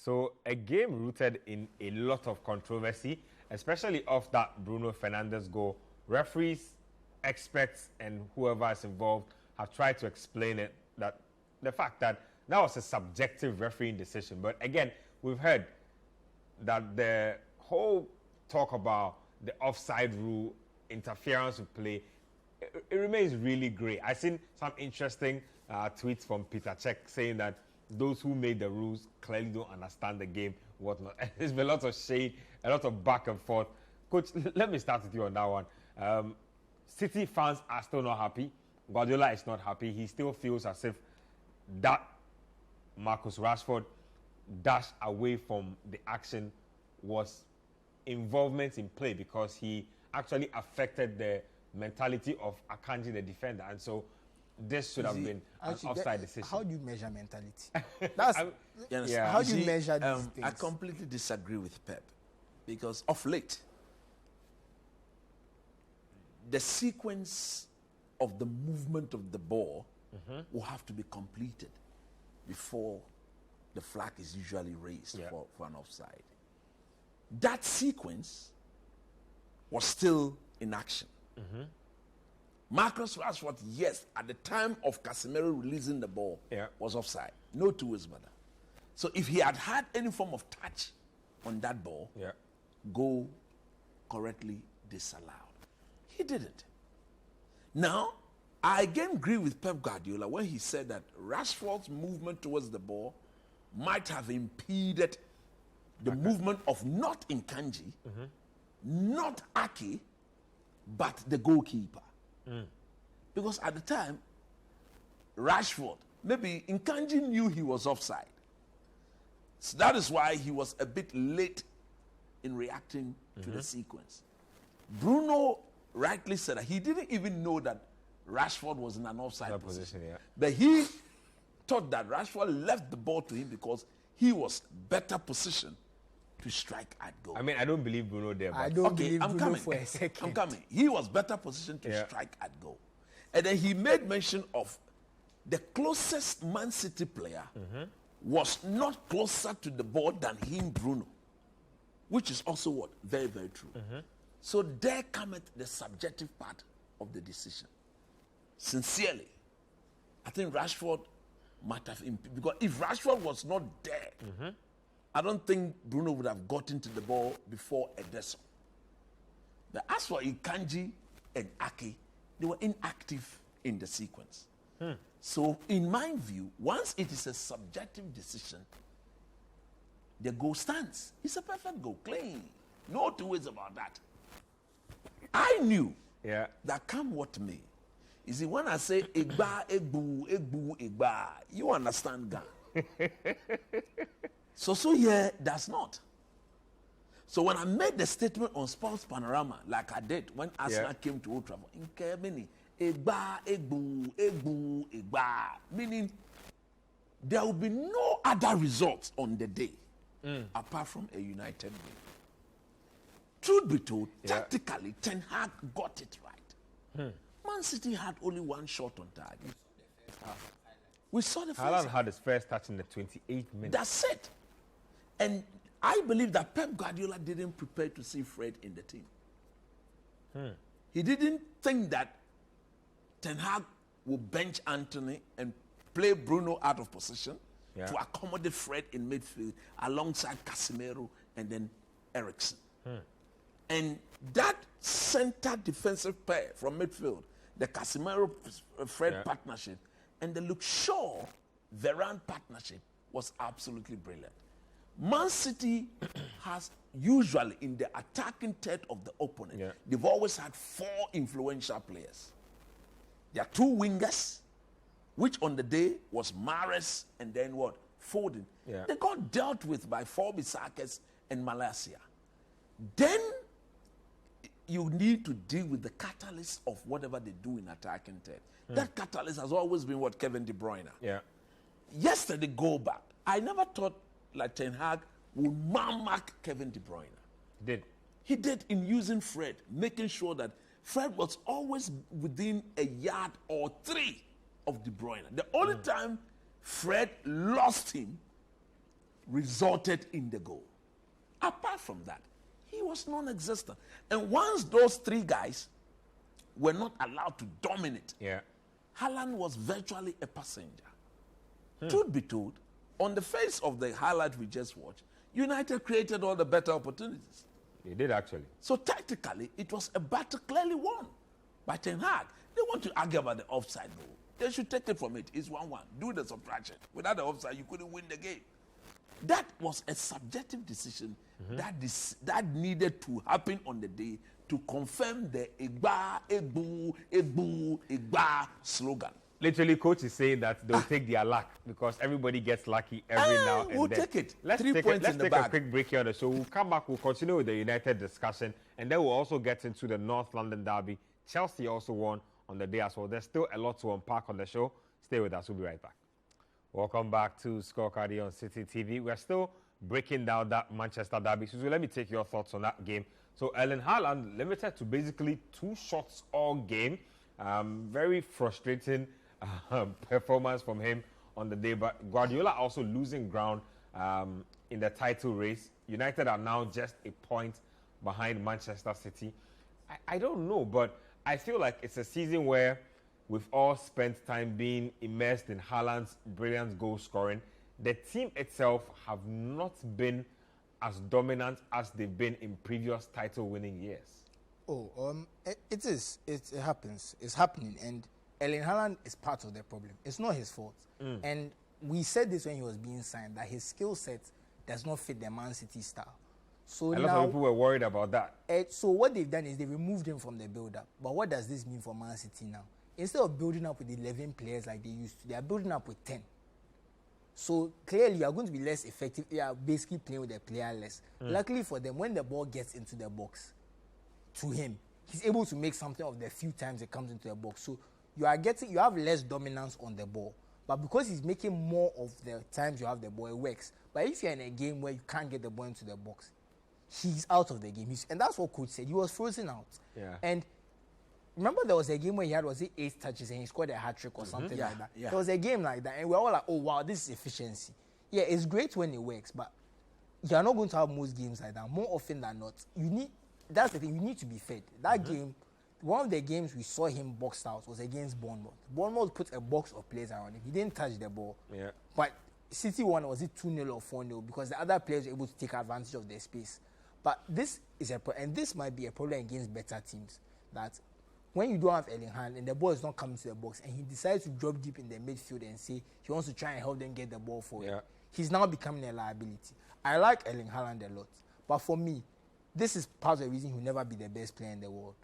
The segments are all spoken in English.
So a game rooted in a lot of controversy, especially off that Bruno Fernandes goal. Referees, experts, and whoever is involved have tried to explain it, that the fact that that was a subjective refereeing decision. But again, we've heard that the whole talk about the offside rule, interference with play, it remains really grey. I've seen some interesting tweets from Peter Cech saying that those who made the rules clearly don't understand the game, whatnot. There's been a lot of shade, a lot of back and forth. Coach, let me start with you on that one. City fans are still not happy. Guardiola is not happy. He still feels as if that Marcus Rashford dash away from the action was involvement in play, because he actually affected the mentality of Akanji, the defender, and so this should have been an offside decision. How do you measure mentality? That's how do you measure these things? I completely disagree with Pep, because of late, the sequence of the movement of the ball will have to be completed before the flag is usually raised for an offside. That sequence was still in action. Marcus Rashford, yes, at the time of Casemiro releasing the ball, was offside. No two ways about that. So if he had had any form of touch on that ball, goal correctly disallowed. He didn't. Now, I again agree with Pep Guardiola when he said that Rashford's movement towards the ball might have impeded the movement of not Nkanji, not Ake, but the goalkeeper. Because at the time, Rashford, maybe Nkanji knew he was offside. So that is why he was a bit late in reacting to the sequence. Bruno rightly said that he didn't even know that Rashford was in an offside position. But he thought that Rashford left the ball to him because he was better positioned to strike at goal. I mean, I don't believe Bruno there. But I don't believe Bruno for a second. I'm coming. He was better positioned to strike at goal. And then he made mention of the closest Man City player was not closer to the ball than him, Bruno, which is also what? Very, very true. So there cometh the subjective part of the decision. Sincerely, I think Rashford might have impeded, because if Rashford was not there, I don't think Bruno would have gotten to the ball before Ederson. But as for Ikanji and Ake, they were inactive in the sequence. So in my view, once it is a subjective decision, the goal stands. It's a perfect goal, clean. No two ways about that. I knew that come what may. You see, when I say Igba, Egbu, Egbu, Igba, you understand Ghana. So here does not. So when I made the statement on Sports Panorama, like I did when Arsenal came to Old Trafford, in Kemini, Igba, Egbu, Egbu, Igba, meaning there will be no other results on the day apart from a united win. Truth be told, tactically, Ten Hag got it right. Man City had only one shot on target. We saw the first Haaland had his first touch in the 28th minute. That's it. And I believe that Pep Guardiola didn't prepare to see Fred in the team. He didn't think that Ten Hag would bench Anthony and play Bruno out of position to accommodate Fred in midfield alongside Casemiro and then Eriksen. And that center defensive pair from midfield, the Casemiro-Fred partnership, and the Luke Shaw-Varane partnership was absolutely brilliant. Man City has usually, in the attacking third of the opponent, they've always had four influential players. There are two wingers, which on the day was Mahrez and then what? Foden. They got dealt with by Forbisakis and Malacia. Then you need to deal with the catalyst of whatever they do in attacking third. That catalyst has always been what? Kevin De Bruyne. Yesterday, go back. I never thought like Ten Hag would mark Kevin De Bruyne. He did in using Fred, making sure that Fred was always within a yard or three of De Bruyne. The only time Fred lost him resulted in the goal. Apart from that, he was non-existent. And once those three guys were not allowed to dominate, Haaland was virtually a passenger. Truth be told, on the face of the highlight we just watched, United created all the better opportunities. They did, actually. So tactically, it was a battle clearly won by Ten Hag. They want to argue about the offside goal. They should take it from it. It's 1-1. Do the subtraction. Without the offside, you couldn't win the game. That was a subjective decision that needed to happen on the day to confirm the Igba, Igba slogan. Literally, coach is saying that they'll take their luck because everybody gets lucky every now and we'll then. Take it. Let's take a quick break here on the show. We'll come back. We'll continue with the United discussion, and then we'll also get into the North London derby. Chelsea also won on the day as well. There's still a lot to unpack on the show. Stay with us. We'll be right back. Welcome back to Scorecard here on Citi TV. We're still breaking down that Manchester derby. So let me take your thoughts on that game. So Erling Haaland limited to basically 2 shots all game. Very frustrating performance from him on the day. But Guardiola also losing ground in the title race. United are now just a point behind Manchester City. I don't know, but I feel like it's a season where we've all spent time being immersed in Haaland's brilliant goal scoring. The team itself have not been as dominant as they've been in previous title-winning years. It is. It happens. It's happening. And Erling Haaland is part of the problem. It's not his fault. And we said this when he was being signed, that his skill set does not fit the Man City style. So a lot of people were worried about that. So what they've done is they removed him from the build-up. But what does this mean for Man City now? Instead of building up with 11 players like they used to, they are building up with 10. So clearly, you are going to be less effective. You are basically playing with the player less. Luckily for them, when the ball gets into the box, to him, he's able to make something of the few times it comes into the box. So you have less dominance on the ball. But because he's making more of the times you have the ball, it works. But if you're in a game where you can't get the ball into the box, he's out of the game. And that's what coach said. He was frozen out. Yeah. And remember there was a game where he had, 8 touches and he scored a hat-trick or something like that? Yeah. There was a game like that and we're all like, oh, wow, this is efficiency. Yeah, it's great when it works, but you're not going to have most games like that. More often than not, that's the thing, you need to be fed. That game, one of the games we saw him boxed out was against Bournemouth. Bournemouth put a box of players around him. He didn't touch the ball. Yeah. But City won, was it 2-0 or 4-0? Because the other players were able to take advantage of their space. But this is and this might be a problem against better teams, that when you don't have Erling Haaland and the ball is not coming to the box and he decides to drop deep in the midfield and say he wants to try and help them get the ball forward, he's now becoming a liability. I like Erling Haaland a lot, but for me, this is part of the reason he'll never be the best player in the world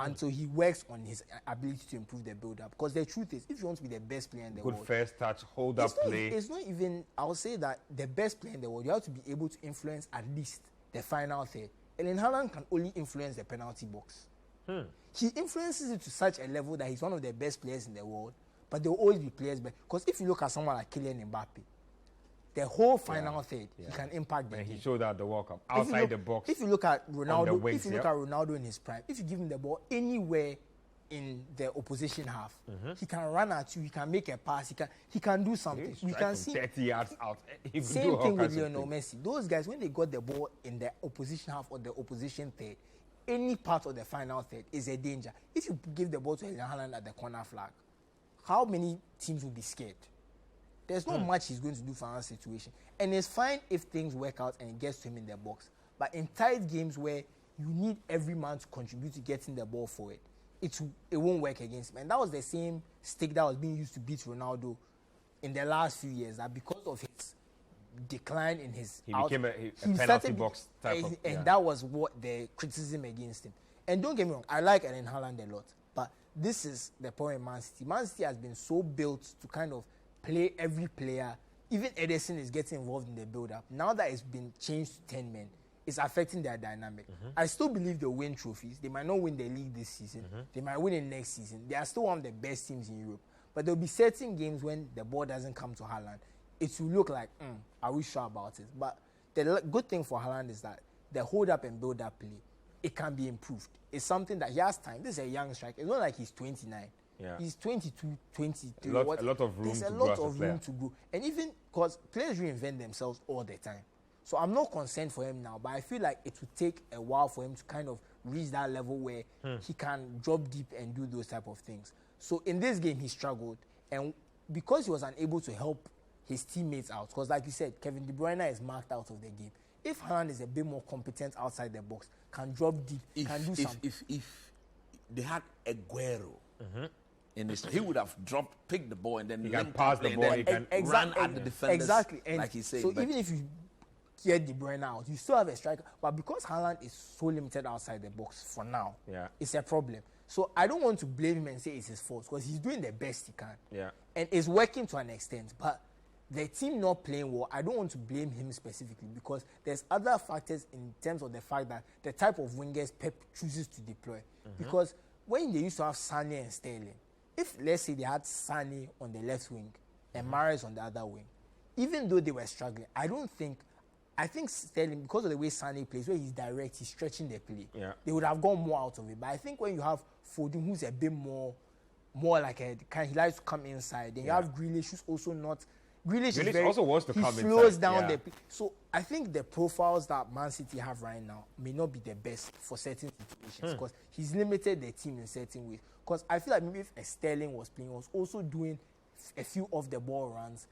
until he works on his ability to improve the build-up. Because the truth is, if you want to be the best player in the world... Good first touch, hold-up play. It's not even... I would say that the best player in the world, you have to be able to influence at least the final third. Erling Haaland can only influence the penalty box. He influences it to such a level that he's one of the best players in the world, but there will always be players better. Because if you look at someone like Kylian Mbappe, the whole final third, he can impact the game. He showed that the World Cup outside the box. If you look at Ronaldo, at Ronaldo in his prime, if you give him the ball anywhere in the opposition half, he can run at you, he can make a pass, he can do something. We can see 30 yards out. Same thing with Lionel Messi. Those guys, when they got the ball in the opposition half or the opposition third, any part of the final third is a danger. If you give the ball to Erling Haaland at the corner flag, how many teams will be scared? There's not much he's going to do for our situation. And it's fine if things work out and it gets to him in the box. But in tight games where you need every man to contribute to getting the ball forward, it won't work against him. And that was the same stick that was being used to beat Ronaldo in the last few years. That because of his decline in his... He became a penalty box type of... And that was what the criticism against him. And don't get me wrong, I like Erling Haaland a lot. But this is the point in Man City. Man City has been so built to kind of play every player. Even Ederson is getting involved in the build-up. Now that it's been changed to 10 men, it's affecting their dynamic. I still believe they'll win trophies. They might not win the league this season. They might win it next season. They are still one of the best teams in Europe. But there'll be certain games when the ball doesn't come to Haaland. It will look like, are we sure about it? But the good thing for Haaland is that the hold-up and build-up play, it can be improved. It's something that he has time. This is a young striker. It's not like he's 29. Yeah. He's 22, 23. A lot of room There's to a grow lot as a of player. room to grow. And even because players reinvent themselves all the time. So I'm not concerned for him now, but I feel like it would take a while for him to kind of reach that level where he can drop deep and do those type of things. So in this game, he struggled. And because he was unable to help his teammates out, because like you said, Kevin De Bruyne is marked out of the game. If Haaland is a bit more competent outside the box, can drop deep, can do something. If they had Aguero in his, he would have picked the ball and then he can pass the ball, he can run at the defenders. Exactly. And like he said. So even if you get De Bruyne out, you still have a striker. But because Haaland is so limited outside the box for now, it's a problem. So I don't want to blame him and say it's his fault because he's doing the best he can. Yeah. And it's working to an extent. But the team not playing well, I don't want to blame him specifically because there's other factors in terms of the fact that the type of wingers Pep chooses to deploy. Because when they used to have Sane and Sterling, if let's say they had Sane on the left wing and Mahrez on the other wing, even though they were struggling, I think Sterling, because of the way Sane plays, where he's direct, he's stretching the play, they would have gone more out of it. But I think when you have Foden, who's a bit more like he likes to come inside, then you have Grealish, who's also not. Grealish also wants to come inside. He slows down the play. So I think the profiles that Man City have right now may not be the best for certain situations because he's limited the team in certain ways. Because I feel like maybe if Sterling was playing, he was also doing a few off the ball runs.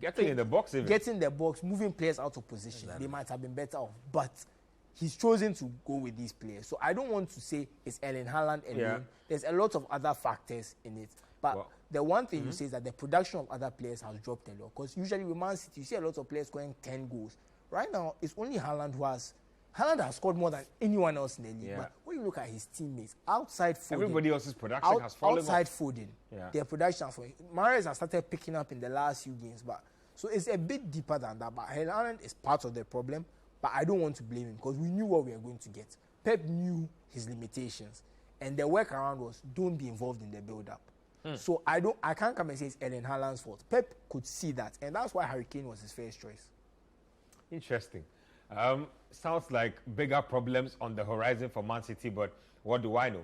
Getting in the box, even. Getting the box, moving players out of position. Exactly. They might have been better off. But he's chosen to go with these players. So I don't want to say it's Erling Haaland alone. Yeah. There's a lot of other factors in it. But the one thing you say is that the production of other players has dropped a lot. Because usually with Man City, you see a lot of players scoring 10 goals. Right now, it's only Haaland who has... Haaland has scored more than anyone else in the league. But when you look at his teammates, outside Foden... Everybody else's production has fallen outside Foden, their production has fallen. Mahrez has started picking up in the last few games. So it's a bit deeper than that. But Haaland is part of the problem. But I don't want to blame him because we knew what we were going to get. Pep knew his limitations. And the workaround was don't be involved in the build-up. So I can't come and say it's Erling Haaland's fault. Pep could see that, and that's why Harry Kane was his first choice. Interesting. Sounds like bigger problems on the horizon for Man City, but what do I know?